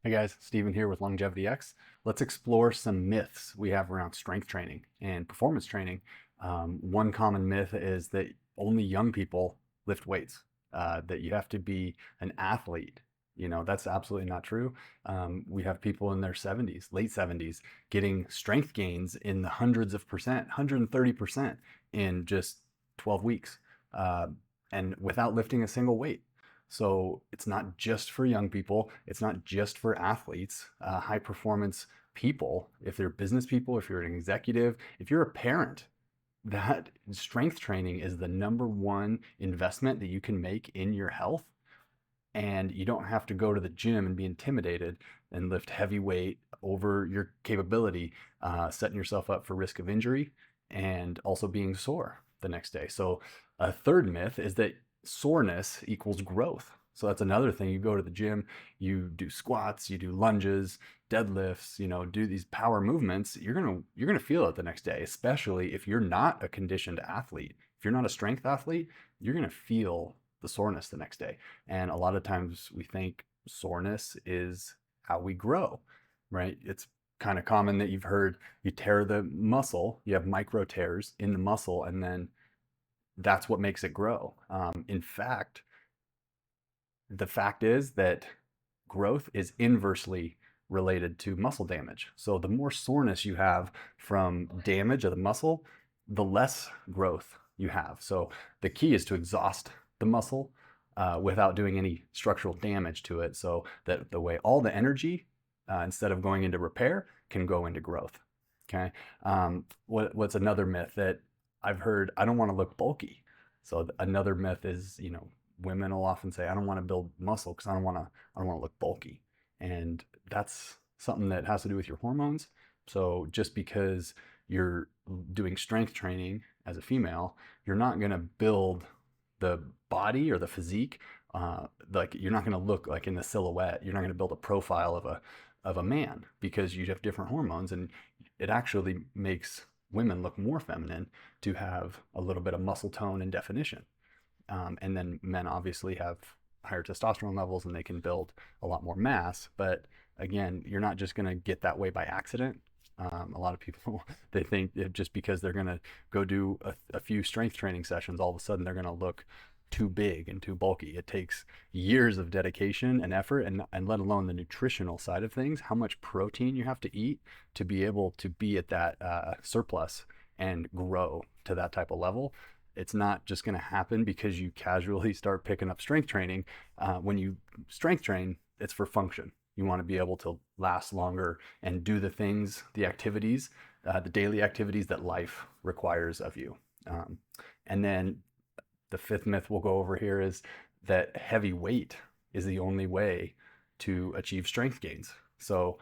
Hey guys, Steven here with LongevityX. Let's explore some myths we have around strength training and performance training. One common myth is that only young people lift weights, that you have to be an athlete. That's absolutely not true. We have people in their 70s, late 70s, getting strength gains in the hundreds of percent, 130% in just 12 weeks, uh, and without lifting a single weight. So it's not just for young people. It's not just for athletes, high performance people. If they're business people, if you're an executive, if you're a parent, that strength training is the number one investment that you can make in your health. And you don't have to go to the gym and be intimidated and lift heavy weight over your capability, setting yourself up for risk of injury and also being sore the next day. So a third myth is that soreness equals growth. So that's another thing. You go to the gym, you do squats, you do lunges, deadlifts, do these power movements. You're gonna feel it the next day, especially if you're not a conditioned athlete. If you're not a strength athlete, you're gonna feel the soreness the next day. And a lot of times we think soreness is how we grow, right? It's kind of common that you've heard you tear the muscle, you have micro tears in the muscle, and then that's what makes it grow. In fact, the fact is that growth is inversely related to muscle damage. So the more soreness you have from damage of the muscle, the less growth you have. So the key is to exhaust the muscle without doing any structural damage to it, so that the way all the energy, instead of going into repair, can go into growth. Okay. What's another myth that I've heard? I don't want to look bulky. So another myth is, women will often say, I don't want to build muscle because I don't want to look bulky. And that's something that has to do with your hormones. So just because you're doing strength training as a female, you're not going to build the body or the physique, like you're not going to look like in the silhouette. You're not going to build a profile of a man because you have different hormones, and it actually makes women look more feminine to have a little bit of muscle tone and definition. And then men obviously have higher testosterone levels and they can build a lot more mass. But again, you're not just going to get that way by accident. A lot of people, they think that just because they're going to go do a few strength training sessions, all of a sudden they're going to look too big and too bulky. It takes years of dedication and effort, and let alone the nutritional side of things, how much protein you have to eat to be able to be at that surplus and grow to that type of level. It's not just going to happen because you casually start picking up strength training. When you strength train, it's for function. You want to be able to last longer and do the things, the activities, the daily activities that life requires of you. And then the fifth myth we'll go over here is that heavy weight is the only way to achieve strength gains. So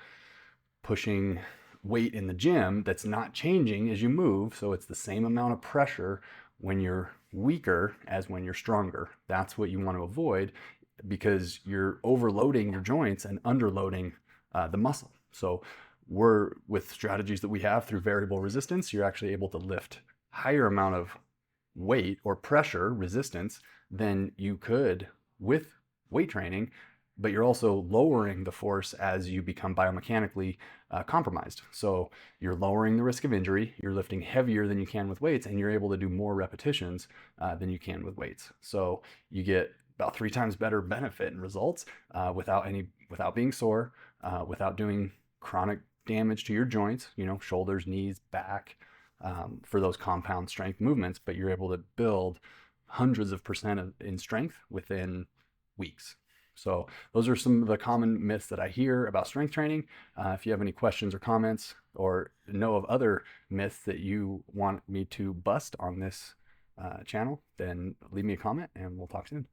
pushing weight in the gym that's not changing as you move, so it's the same amount of pressure when you're weaker as when you're stronger. That's what you want to avoid, because you're overloading your joints and underloading the muscle. So with strategies that we have through variable resistance, you're actually able to lift higher amount of weight or pressure resistance than you could with weight training, but you're also lowering the force as you become biomechanically compromised. So you're lowering the risk of injury, you're lifting heavier than you can with weights, and you're able to do more repetitions than you can with weights. So you get about 3 times better benefit and results without being sore, without doing chronic damage to your joints, shoulders, knees, back, for those compound strength movements, but you're able to build hundreds of percent in strength within weeks. So those are some of the common myths that I hear about strength training. If you have any questions or comments, or know of other myths that you want me to bust on this channel, then leave me a comment and we'll talk soon.